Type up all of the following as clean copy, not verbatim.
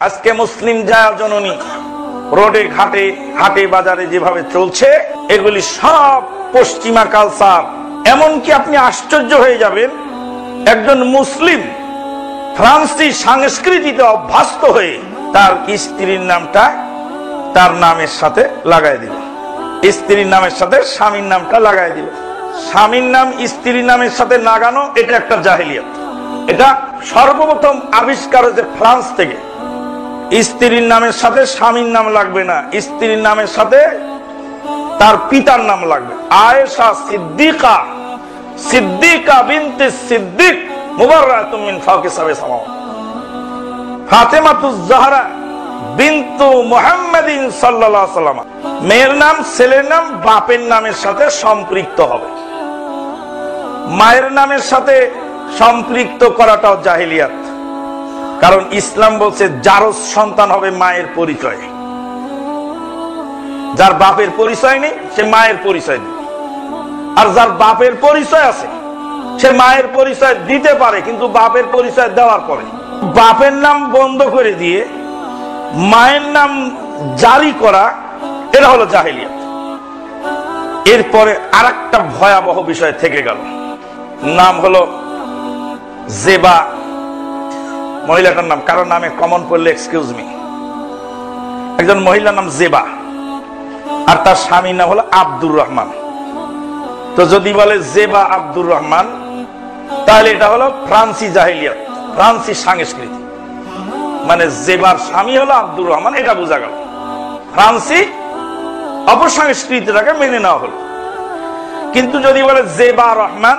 আজকে মুসলিম জায়া জননী রোডে ঘাটে হাটে বাজারে যেভাবে চলছে, এগুলি সব পশ্চিমা কালচার। এমনকি আপনি আশ্চর্য হয়ে যাবেন, একজন মুসলিম ফ্রান্সি সংস্কৃতিতে অভ্যস্ত হয়ে তার স্ত্রীর নামটা তার নামের সাথে লাগাই দিল, স্ত্রীর নামের সাথে স্বামীর নামটা লাগাই দিল। স্বামীর নাম স্ত্রীর নামের সাথে লাগানো এটা একটা জাহেলিয়াত। এটা সর্বপ্রথম আবিষ্কার হয়েছে ফ্রান্স থেকে। স্ত্রীর নামের সাথে স্বামীর নাম লাগবে না, স্ত্রীর নামের সাথে তার পিতার নাম লাগবে। আয়েশা সিদ্দিকা, সিদ্দিকা বিনতে সিদ্দিক মুবাররাতুম মিন ফাওকি সাব'i সামাওয়াত। ফাতেমাতুজ জাহরা বিনতু মুহাম্মাদিন সাল্লাল্লাহু আলাইহি ওয়াসাল্লাম। মেয়ের নাম ছেলের নাম বাপের নামের সাথে সম্পৃক্ত হবে। মায়ের নামের সাথে সম্পৃক্ত করাটাও জাহেলিয়াত। কারণ ইসলাম বলছে জারজ সন্তান হবে মায়ের পরিচয়। যার বাপের পরিচয় নেই সে মায়ের পরিচয় নেই, আর যার বাপের পরিচয় আছে সে মায়ের পরিচয় দিতে পারে, কিন্তু বাপের পরিচয় দেওয়ার পরে। বাপের নাম বন্ধ করে দিয়ে মায়ের নাম জারি করা, এটা হলো জাহেলিয়াত। এরপরে আরেকটা ভয়াবহ বিষয় থেকে গেল, নাম হলো জেবা। মহিলাটার নাম, কারো নামে কমন পড়লে এক্সকিউজ মি, একজন মহিলার নাম জেবা আর তার স্বামীর নাম হলো আব্দুর রহমান। তো যদি বলে জেবা আব্দুর রহমান, তাহলে এটা হলো ফ্রান্সি জাহেলিয়াত, ফ্রান্সি সংস্কৃতি। মানে জেবার স্বামী হলো আব্দুর রহমান, এটা বোঝা গেল। ফ্রান্সি অপসংস্কৃতিটাকে মেনে নেওয়া হলো। কিন্তু যদি বলে জেবা রহমান,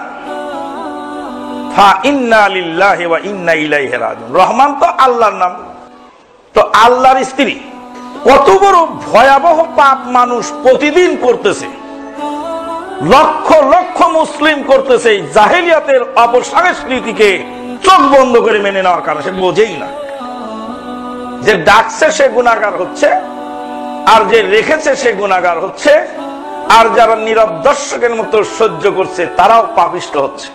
রহমান তো আল্লাহর নাম, তো আল্লাহর স্ত্রী। কত বড় ভয়াবহ পাপ মানুষ প্রতিদিন করতেছে, লক্ষ লক্ষ মুসলিম করতেছে। জাহেলিয়াতের অপসংস্কৃতিকে চোখ বন্ধ করে মেনে নেওয়ার কারণে সে বোঝেই না যে ডাকছে সে গুনাহগার হচ্ছে, আর যে রেখেছে সে গুনাহগার হচ্ছে, আর যারা নীরব দর্শকের মতো সহ্য করছে তারাও পাপিষ্ট হচ্ছে।